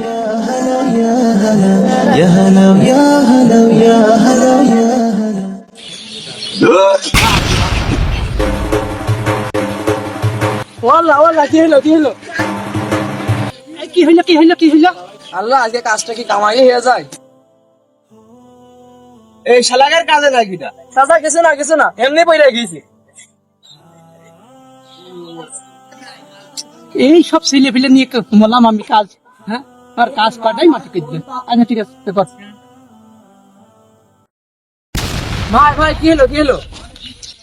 يا هلا يا هلا يا هلا يا هلا ওয়াল্লাহ ওয়াল্লাহ কি হলো কি হলো আল্লাহ আজকে কাজটা কি কামাই হয়ে যায় এই শালাকের কাজে লাগিটা চাচা গেছে না এমনি পয়রা গেছি। এই সব ছেলে ফেলে নিয়ে বললাম আমি কাজ হ্যাঁ আর কাজ কাটাই মাটি কেটে আচ্ছা ঠিক আছে পেপার ভাই কি হলো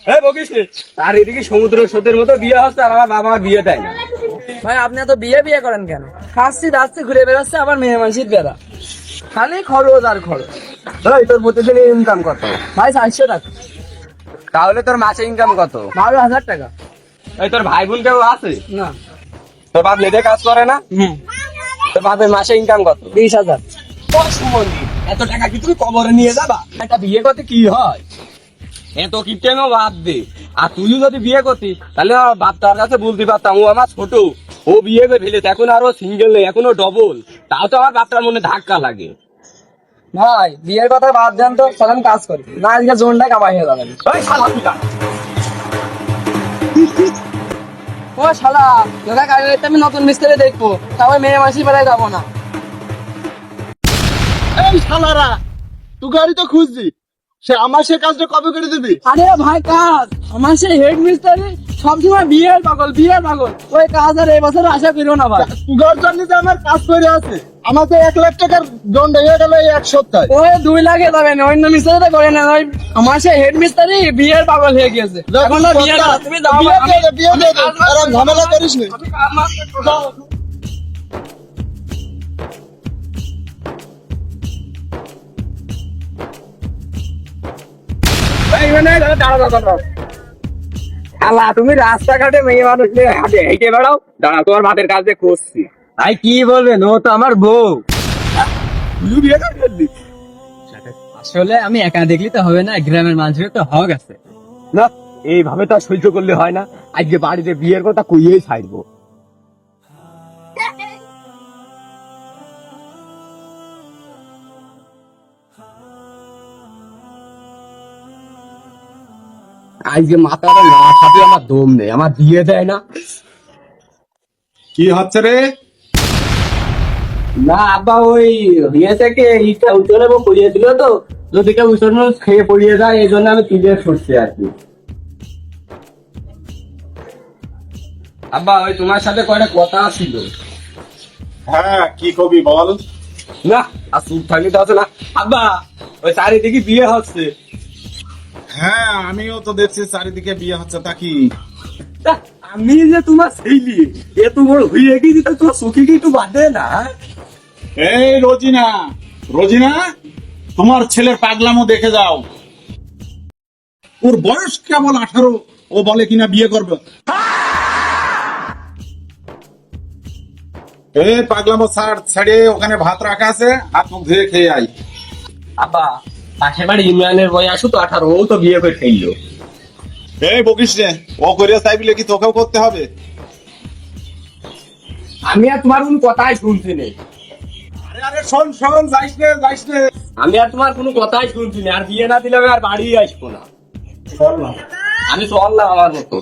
হ্যাঁ বকিস নে। আর এদিকে সমুদ্র স্রোতের মতো বিয়ে হচ্ছে আর আমার বাবা বিয়ে দেয় না। ভাই আপনি এত বিয়ে করেন কেন খাচ্ছি দাচ্ছি ঘুরে বেড়াচ্ছে আবার মেয়ে মানুষের বেড়া খালি খরচ আর খরচ এই তোর প্রতিদিন ইনকাম কত? ভাই 400 টাকা তাহলে তোর মাসে ইনকাম কত? 12,000 টাকা এই তোর ভাই বোন কেউ আছে? না তোর বাপ লেদে কাজ করে না? হ্যাঁ তোর বাপের মাসে ইনকাম কত? 20,000 সুমন্দি এত টাকা কি তুমি কবরে নিয়ে যাবা? একটা বিয়ে করতে কি হয়? এত কিপটেমও বাদ দে। আর তুইও যদি বিয়ে করতি তাহলে আমার বাপ তার কাছে বলতে পারতাম ও আমার ছোট, ও বিয়ে করে ফেলেছে, এখন আরো সিঙ্গেল নেই, এখনো ডবল, তাও তো আমার বাপটার মনে ধাক্কা লাগে। ভাই বিয়ের কথা বাদ দেন তো চলেন কাজ করি না আজকে জোনটা কামাই হয়ে যাবেন ওই শালা তুই যা। ও শালা দাদা কালকে আমি নতুন মিস্ত্রি দেখবো তারপর মেয়ে মাসি বেড়ায় যাবো না এই শালারা তুই গাড়ি তো খুঁজছি সে আমার সে কাজটা কবে করে দিবি? আরে ভাই কাজ আমার সেই হেড মিস্ত্রি সবসময় বিয়ের পাগল ওই কাজ আর এই বছর আশা করিও না ভাই তুগার জন্য যে আমার কাজ করে আছে আমার তো 1 লাখ টাকার দণ্ড হয়ে গেল এই 1 সপ্তাহে। ওই 2 লাখে যাবে না অন্য মিস্ত্রিতে করে না ওই আমার সেই হেড মিস্ত্রি বিয়ের পাগল হয়ে গেছে এখন তো বিয়ে না তুমি যাও বিয়ে দিয়ে দে, বিয়ে দিয়ে দে। এরকম ঝামেলা করিস না। আমি কাজ মাস করবো। এই মানে দাঁড়া। শালা তুমি রাস্তাঘাটে মেয়ে মানুষ নিয়ে হাঁটে হেঁটে বেড়াও, দাঁড়া তোমার বাপের কাজে করছি। ভাই কি বলবেন, ও তো আমার বউ। তুই বিয়ে করে ফেললি? আসলে আমি একা দেখলি তো হবে না গ্রামের মানুষের তো হক আছে না এইভাবে তো আর সহ্য করলে হয় না, আজকে বাড়িতে বিয়ের কথা কইয়েই ছাড়বো। আজকে মাথাটা না খাবে, আমার দম নেই, আমার বিয়ে দেয় না। কি হচ্ছে রে? না আব্বা ওই বিয়ে থেকে ইটা উঠে পড়িয়ে দিল তো, যদি কেউ উঠোনো খেয়ে পড়িয়ে যায় এই জন্য আমি তুলে ছুটছি আর কি। আব্বা ওই তোমার সাথে কয়টা কথা ছিল। হ্যাঁ কি কবি বল। না আর চুপ থাকলে তো আছে না। আব্বা ওই চারিদিকে বিয়ে হচ্ছে। হ্যাঁ আমিও তো দেখছি চারিদিকে বিয়ে হচ্ছে, তা কি? তা আমি যে তোমার ছেলে এত বড় হয়ে গেছি, তা তোমার চোখে কি একটু বাঁধে না? এই রোজিনা তোমার ছেলের পাগলামো দেখে যাও। ওর বয়স কেবল 18, ও বলে কিনা বিয়ে করবে। এই পাগলামো ছাড়ে ওখানে ভাত রাখা আছে, হাত মুখ ধুয়ে খেয়ে আই। আব্বা পাশের বাড়ি ইমরানের বই আসু তো 18, ও তো বিয়ে করে ফেললো। এই বকিস রে, ও করিয়া চাইবিলে কি তোকেও করতে হবে? আমি আর তোমার কোনো কথাই শুনছি না। আরে আরে শোন যাইস রে। আমি আর তোমার কোনো কথাই শুনছি না, আর বিয়ে না দিলে আমি আর বাড়ি আসবো না। আমি চললাম আমার মতো।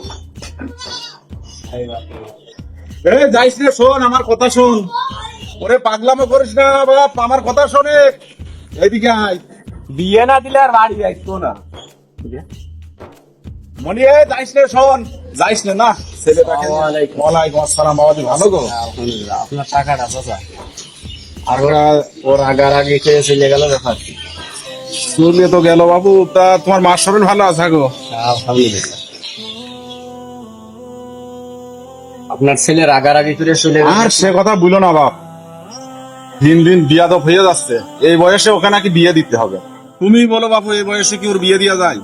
এই যাইস রে, শোন আমার কথা শোন। ওরে পাগলামো করিস না বাপ, আমার কথা শোনে। এইদিকে আয়। বিয়ে না দিলে আর বাড়ি আসবো না। মনি যাইস রে, শোন যাইস রে না। ছেলেটাকে ওয়ালাইকুম আসসালাম বাবাজি, ভালো গো? আলহামদুলিল্লাহ আপনার টাকাটা চাচা আর ওর আগে খেয়ে চলে গেল ব্যাপার। চলে তো গেল বাবু, তা তোমার মার শরীর ভালো আছে গো? আলহামদুলিল্লাহ আপনার ছেলে রাগারাগি করে চলে আর সে কথা বলো না বাপ, দিন দিন বিয়াদব হয়ে যাচ্ছে। এই বয়সে ওকে নাকি বিয়ে দিতে হবে। তুমি বলো বাপু, এই বয়সে কি ওর বিয়ে দেওয়া যায়?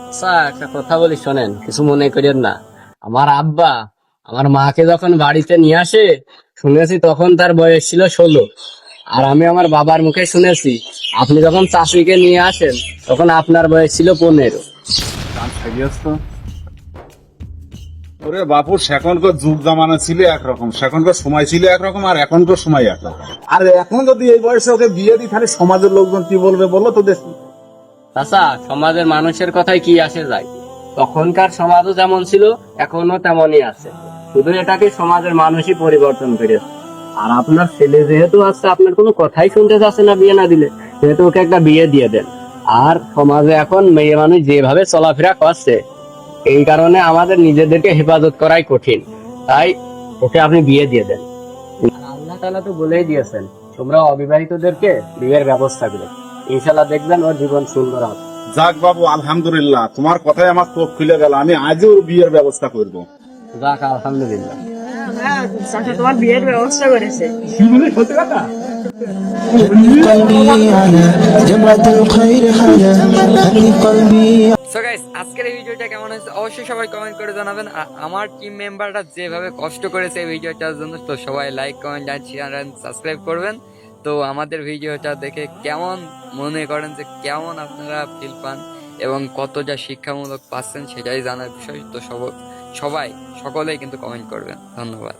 আচ্ছা একটা কথা বলি শোনেন, কিছু মনে করেন না। আমার আব্বা আমার মাকে যখন বাড়িতে নিয়ে আসে শুনেছি তখন তার বয়স ছিল 16, আর আমি আমার বাবার মুখে শুনেছি আপনি যখন চাষিকে নিয়ে আসেন তখন আপনার বয়স ছিল 15। ওরে বাপু, সেখনকার যুগ জামানা ছিল একরকম, সেখনকার সময় ছিল একরকম, আর এখনকার সময় একরকম। আর এখন যদি এই বয়সে ওকে বিয়ে দিই, তাহলে সমাজের লোকজন কি বলবে বলো তো দেখি। চাচা, সমাজের মানুষের কথায় কি আসে যায়? তখনকার সমাজও যেমন ছিল এখনো তেমনই আছে, শুধু এটাকে সমাজের মানুষই পরিবর্তন করেছে। আর আপনার ছেলে যেহেতু আছে, আপনার কোনো কথাই শুনতে চাচ্ছে না বিয়ে না দিলে, সেহেতু ওকে একটা বিয়ে দিয়ে দেন। আর সমাজে এখন মেয়ে মানুষ যেভাবে চলাফেরা করছে, এই কারণে আমাদের নিজেদেরকে হেফাজত করাই কঠিন, তাই ওকে আপনি বিয়ে দিয়ে দেন। আর আল্লাহ তাআলা তো বলেই দিয়েছেন, তোমরা অবিবাহিতদেরকে বিয়ের ব্যবস্থা করো, ইনশাল্লাহ দেখবেন ওর জীবন সুন্দর হবে। যাক বাবু, আলহামদুলিল্লাহ, তোমার কথায় আমার চোখ খুলে গেল। আমি আজও ওর বিয়ের ব্যবস্থা করবো। যাক, আলহামদুলিল্লাহ। চাচা তোমার বিয়ের ব্যবস্থা করেছে। قلبي على جمرة الخير حلا خلي قلبي সো গাইস, আজকের এই ভিডিওটা কেমন হয়েছে অবশ্যই সবাই কমেন্ট করে জানাবেন। আর আমার টিম মেম্বাররা যেভাবে কষ্ট করেছে এই ভিডিওটার জন্য, তো সবাই like, comment, share and subscribe করবেন। তো আমাদের ভিডিওটা দেখে কেমন মনে করেন, যে কেমন আপনারা ফিল পান এবং কতটা শিক্ষামূলক পাচ্ছেন সেটাই জানার বিষয়। তো সকলেই কিন্তু কমেন্ট করবেন। ধন্যবাদ।